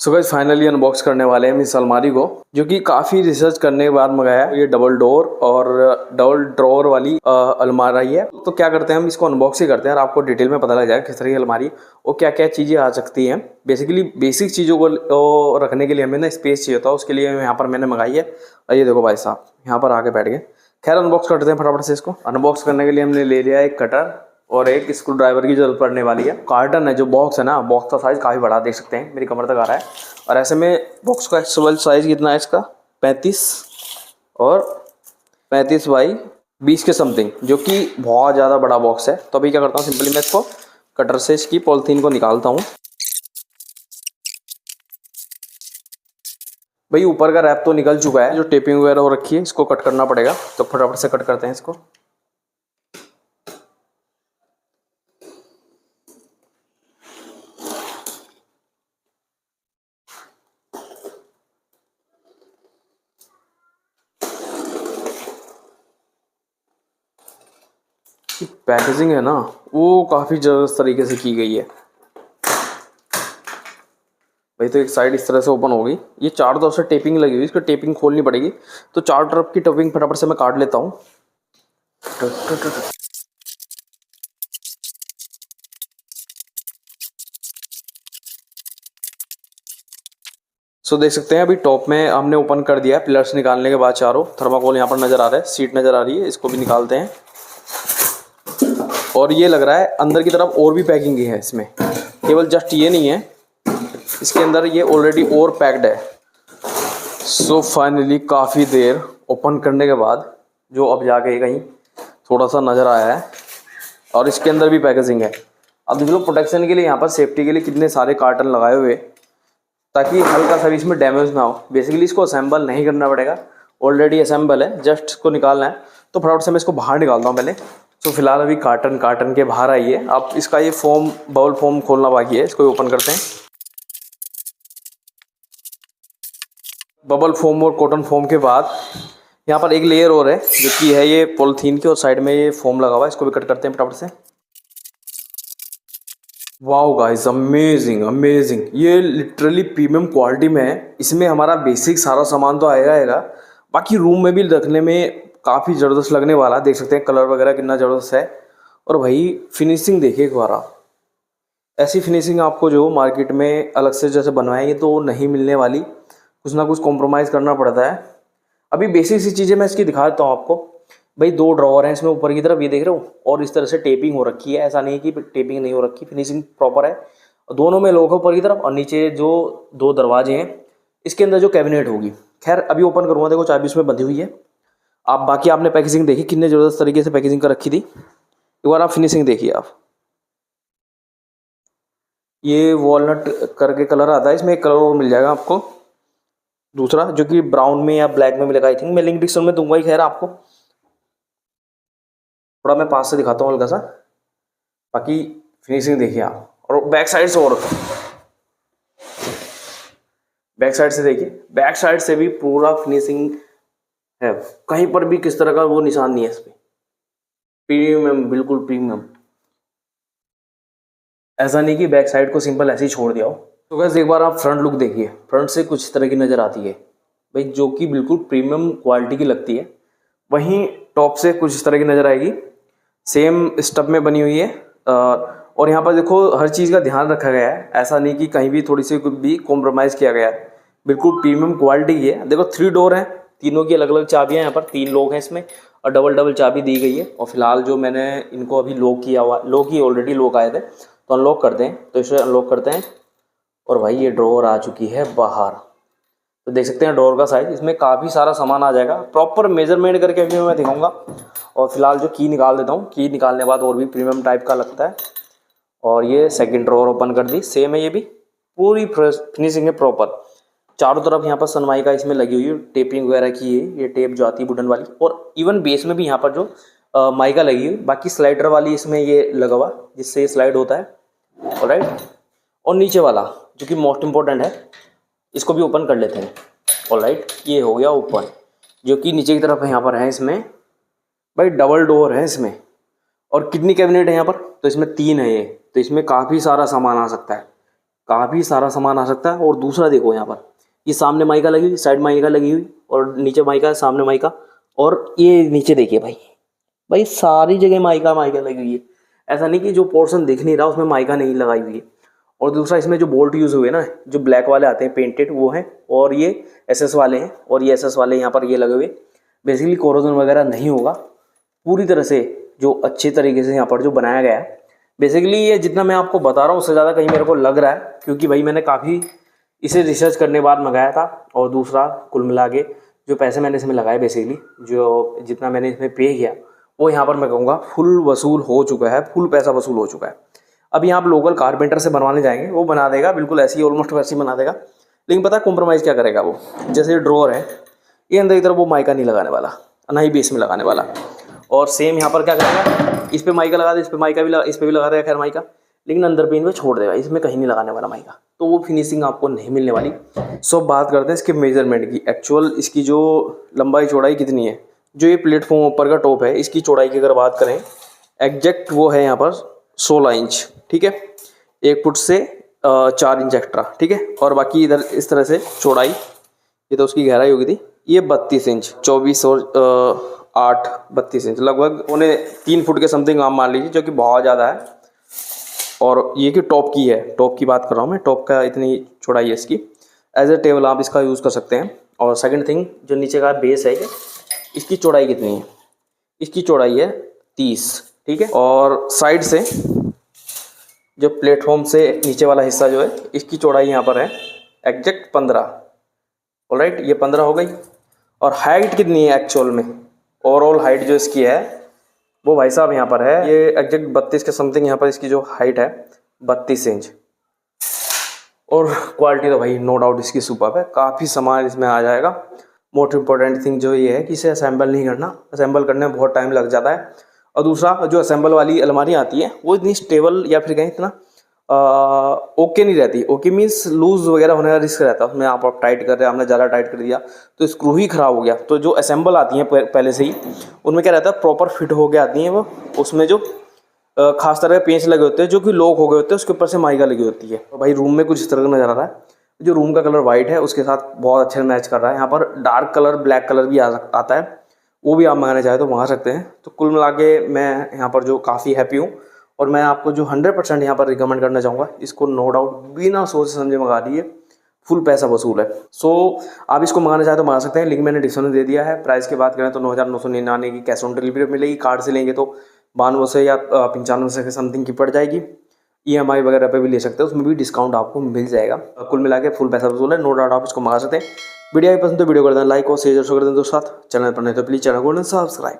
So guys finally unbox करने वाले हैं हम इस अलमारी को, जो कि काफ़ी रिसर्च करने के बाद मंगाया है। ये डबल डोर और डबल ड्रॉअर वाली अलमारी है। तो क्या करते हैं, हम इसको अनबॉक्स ही करते हैं और आपको डिटेल में पता लग जाएगा किस तरह की अलमारी और क्या क्या चीज़ें आ सकती हैं। बेसिकली बेसिक चीज़ों को रखने के लिए हमें ना स्पेस चाहिए था, उसके लिए यहाँ पर मैंने मंगाई है। और ये देखो भाई साहब यहाँ पर आके बैठ गए। खैर अनबॉक्स करते हैं फटाफट से इसको। अनबॉक्स करने के लिए हमने ले लिया एक कटर और एक स्क्रू ड्राइवर की जरूरत पड़ने वाली है। कार्टन है, जो बॉक्स है ना, बॉक्स का साइज काफ़ी बड़ा, देख सकते हैं मेरी कमर तक आ रहा है। और ऐसे में बॉक्स का एक्चुअल साइज कितना है इसका, 35 और 35 बाई 20 के समथिंग, जो कि बहुत ज़्यादा बड़ा बॉक्स है। तो अभी क्या करता हूँ, सिंपली मैं इसको कटर से इसकी पॉलिथीन को निकालता हूँ। भाई ऊपर का रैप तो निकल चुका है, जो टेपिंग वगैरह हो रखी है इसको कट करना पड़ेगा। तो फटाफट से कट करते हैं इसको। पैकेजिंग है ना, वो काफ़ी ज़बरदस्त तरीके से की गई है भाई। तो एक साइड इस तरह से ओपन हो गई, ये चारों तरफ से टेपिंग लगी हुई, इसको टेपिंग खोलनी पड़ेगी। तो चारों तरफ की टेपिंग फटाफट से मैं काट लेता हूँ। सो देख सकते हैं अभी टॉप में हमने ओपन कर दिया है। पिलर्स निकालने के बाद चारों थर्माकोल यहाँ पर नज़र आ रहा है, सीट नज़र आ रही है, इसको भी निकालते हैं। और ये लग रहा है अंदर की तरफ और भी पैकिंग है इसमें, केवल जस्ट ये नहीं है, इसके अंदर ये ऑलरेडी और पैक्ड है। सो फाइनली काफ़ी देर ओपन करने के बाद जो अब जाके कहीं थोड़ा सा नज़र आया है, और इसके अंदर भी पैकेजिंग है। अब देख लो प्रोटेक्शन के लिए यहाँ पर सेफ्टी के लिए कितने सारे कार्टन लगाए हुए, ताकि हल्का सा भी इसमें डैमेज ना हो। बेसिकली इसको असेंबल नहीं करना पड़ेगा, ऑलरेडी असेंबल है, जस्ट इसको निकालना है। तो फटाफट से मैं इसको बाहर निकालता हूँ पहले। तो फिलहाल अभी कार्टन के बाहर आई है। अब इसका ये फोम, बबल फोम खोलना बाकी है, इसको ओपन करते हैं। बबल फोम और कॉटन फोम के बाद यहाँ पर एक लेयर और है, जो कि है ये पॉलिथीन की, और साइड में ये फोम लगा हुआ है, इसको भी कट करते हैं फटाफट से। वाओ गाइस, अमेजिंग अमेजिंग, ये लिटरली प्रीमियम क्वालिटी में है। इसमें हमारा बेसिक सारा सामान तो आएगा, बाकी रूम में भी रखने में काफ़ी ज़बरदस्त लगने वाला है। देख सकते हैं कलर वगैरह कितना ज़बरदस्त है। और भाई फिनिशिंग देखिए एक बार आप, ऐसी फिनिशिंग आपको जो मार्केट में अलग से जैसे बनवाएंगे तो नहीं मिलने वाली, कुछ ना कुछ कॉम्प्रोमाइज़ करना पड़ता है। अभी बेसिक सी चीज़ें मैं इसकी दिखा देता हूँ आपको। भाई दो ड्रॉवर हैं इसमें ऊपर की तरफ, ये देख रहे हो, और इस तरह से टेपिंग हो रखी है, ऐसा नहीं है कि टेपिंग नहीं हो रखी, फिनिशिंग प्रॉपर है। दोनों में लॉक है ऊपर की तरफ, और नीचे जो दो दरवाजे हैं इसके अंदर जो कैबिनेट होगी। खैर अभी ओपन करूँगा, देखो चाबी उसमें बंधी हुई है। आप बाकी आपने पैकेजिंग देखी कितने ज़बरदस्त तरीके से पैकेजिंग कर रखी थी, एक बार आप फिनिशिंग देखिए आप। ये वॉलनट करके कलर आता है, इसमें एक कलर और मिल जाएगा आपको दूसरा, जो कि ब्राउन में या ब्लैक में मिलेगा। आई थिंक मैं लिंक डिस्क्रिप्शन में दूंगा ही। खैर आपको थोड़ा मैं पास से दिखाता हूँ हल्का सा, बाकी फिनिशिंग देखिए आप। और बैक साइड से, और बैक साइड से देखिए, बैक साइड से भी पूरा फिनिशिंग है, कहीं पर भी किस तरह का वो निशान नहीं है इसमें। प्रीमियम, बिल्कुल प्रीमियम, ऐसा नहीं कि बैक साइड को सिंपल ऐसे ही छोड़ दिया हो। तो वैसे एक बार आप फ्रंट लुक देखिए, फ्रंट से कुछ इस तरह की नज़र आती है भाई, जो कि बिल्कुल प्रीमियम क्वालिटी की लगती है। वहीं टॉप से कुछ इस तरह की नज़र आएगी, सेम स्टफ में बनी हुई है। और यहाँ पर देखो हर चीज़ का ध्यान रखा गया है, ऐसा नहीं कि कहीं भी थोड़ी सी भी कॉम्प्रोमाइज़ किया गया है, बिल्कुल प्रीमियम क्वालिटी की है। देखो 3 डोर हैं, तीनों की अलग अलग चाबियाँ, यहाँ पर 3 लोग हैं इसमें, और डबल डबल चाबी दी गई है। और फिलहाल जो मैंने इनको अभी लॉक किया हुआ, लॉक ही ऑलरेडी लॉक आए थे, तो अनलॉक करते हैं। तो इसे अनलॉक करते हैं, और भाई ये ड्रॉअर आ चुकी है बाहर। तो देख सकते हैं ड्रॉअर का साइज, इसमें काफ़ी सारा सामान आ जाएगा, प्रॉपर मेजरमेंट करके अभी मैं दिखाऊंगा। और फिलहाल जो की निकाल देता हूँ, की निकालने के बाद और भी प्रीमियम टाइप का लगता है। और ये सेकंड ड्रॉअर ओपन कर दी, सेम है, ये भी पूरी फिनिशिंग है प्रॉपर। चारों तरफ यहाँ पर सनमाइका इसमें लगी हुई है, टेपिंग वगैरह की है, ये टेप जो आती है वुडन वाली। और इवन बेस में भी यहाँ पर जो माइका लगी हुई, बाकी स्लाइडर वाली इसमें ये लगा हुआ, जिससे ये स्लाइड होता है। ऑलराइट, और नीचे वाला जो कि मोस्ट इम्पोर्टेंट है, इसको भी ओपन कर लेते हैं। ऑलराइट, ये हो गया ओपन, जो कि नीचे की तरफ यहाँ पर है। इसमें भाई डबल डोर है इसमें, और कितनी कैबिनेट है यहाँ पर, तो इसमें 3 है ये, तो इसमें काफ़ी सारा सामान आ सकता है। काफ़ी सारा सामान आ सकता है। और दूसरा देखो यहाँ पर ये सामने माइका लगी हुई, साइड माइका लगी हुई और नीचे माइका, सामने माइका, और ये नीचे देखिए भाई, भाई सारी जगह माइका माइका लगी हुई है। ऐसा नहीं कि जो पोर्शन दिख नहीं रहा उसमें माइका नहीं लगाई हुई है। और दूसरा इसमें जो बोल्ट यूज़ हुए ना, जो ब्लैक वाले आते हैं पेंटेड वो हैं, और ये एसएस वाले हैं, और ये एसएस वाले यहाँ पर ये लगे हुए। बेसिकली कोरोजन वगैरह नहीं होगा पूरी तरह से, जो अच्छे तरीके से यहाँ पर जो बनाया गया है। बेसिकली ये जितना मैं आपको बता रहा हूँ उससे ज़्यादा कहीं मेरे को लग रहा है, क्योंकि भाई मैंने काफ़ी इसे रिसर्च करने बाद मंगाया था। और दूसरा कुल मिला के जो पैसे मैंने इसमें लगाए, बेसिकली जो जितना मैंने इसमें पे किया वो यहाँ पर मैं कहूँगा फुल वसूल हो चुका है, फुल पैसा वसूल हो चुका है। अब यहाँ आप लोकल कारपेंटर से बनवाने जाएंगे, वो बना देगा बिल्कुल ऐसी ही, ऑलमोस्ट वैसी बना देगा। लेकिन पता है कॉम्प्रोमाइज़ क्या करेगा वो, जैसे ड्रॉअर है ये अंदर की तरफ वो माइका नहीं लगाने वाला, ना ही बेस में लगाने वाला। और सेम यहाँ पर क्या करेगा, इस पर माइका लगा दे, इस पर माइका भी लगा, इस पर भी लगा देगा खैर माइका, लेकिन अंदर पे इनमें छोड़ देगा, इसमें कहीं नहीं लगाने वाला माइका, तो वो फिनिशिंग आपको नहीं मिलने वाली। सो बात करते हैं इसके मेजरमेंट की। एक्चुअल इसकी जो लंबाई चौड़ाई कितनी है, जो ये प्लेटफॉर्म ऊपर का टॉप है इसकी चौड़ाई की अगर बात करें एग्जैक्ट वो है यहाँ पर 16 इंच, ठीक है, 1 फुट से 4 इंच एक्स्ट्रा, ठीक है। और बाकी इधर इस तरह से चौड़ाई, ये तो उसकी गहराई होगी थी, ये 32 इंच, 24 और 8 32 इंच, लगभग उन्हें 3 फुट के समथिंग आप मान लीजिए, जो कि बहुत ज़्यादा है। और ये कि टॉप की है, टॉप की बात कर रहा हूँ मैं, टॉप का इतनी चौड़ाई है इसकी। एज ए टेबल आप इसका यूज़ कर सकते हैं। और सेकंड थिंग जो नीचे का बेस है, इसकी चौड़ाई कितनी है, इसकी चौड़ाई है 30, ठीक है। और साइड से जो प्लेटफॉर्म से नीचे वाला हिस्सा जो है इसकी चौड़ाई यहाँ पर है एग्जैक्ट 15, ऑलराइट, ये 15 हो गई। और हाइट कितनी है एक्चुअल में, ओवरऑल हाइट जो इसकी है वो भाई साहब यहाँ पर है, ये एग्जैक्ट 32 के समथिंग यहाँ पर इसकी जो हाइट है 32 इंच। और क्वालिटी तो भाई नो डाउट इसकी सुपर्ब है, काफ़ी सामान इसमें आ जाएगा। मोस्ट इंपॉर्टेंट थिंग जो ये है कि इसे असेंबल नहीं करना, असेंबल करने में बहुत टाइम लग जाता है। और दूसरा जो असेंबल वाली अलमारी आती है वो इतनी स्टेबल या फिर कहीं इतना ओके नहीं रहती। ओके मीन्स लूज वगैरह होने का रिस्क रहता है उसमें। आप टाइट कर रहे हैं, आपने ज़्यादा टाइट कर दिया तो स्क्रू ही ख़राब हो गया। तो जो असेंबल आती हैं पहले से ही, उनमें क्या रहता है प्रॉपर फिट हो के आती हैं वो, उसमें जो खास तरह के पेंच लगे होते हैं जो कि लॉक हो गए होते हैं, उसके ऊपर से माइका लगी होती है। तो भाई रूम में कुछ इस तरह का नज़र आ रहा है, जो रूम का कलर वाइट है उसके साथ बहुत अच्छे मैच कर रहा है। यहाँ पर डार्क कलर ब्लैक कलर भी आता है, वो भी आप मंगाना चाहें तो मंगा सकते हैं। तो कुल मिला के मैं यहाँ पर जो काफ़ी हैप्पी हूँ, और मैं आपको जो 100% यहाँ पर रिकमेंड करना चाहूँगा, इसको नो डाउट बिना सोचे समझे मंगा लीजिए, फुल पैसा वसूल है। सो आप इसको मंगाना चाहें तो मंगा सकते हैं, लिंक मैंने डिस्क्रिप्शन में दे दिया है। प्राइस की बात करें तो 9,999 की कैश ऑन डिलीवरी मिलेगी, कार्ड से लेंगे तो 92 से या 95 से समथिंग की पड़ जाएगी। EMI वगैरह पे भी ले सकते हैं, उसमें भी डिस्काउंट आपको मिल जाएगा। कुल मिला के फुल पैसा वसूल है, नो डाउट आप इसको मंगा सकते हैं। वीडियो पसंद तो वीडियो कर दें लाइक और शेयर कर दें दोस्तों साथ। चैनल पर नहीं तो प्लीज़ चैनल को सब्सक्राइब।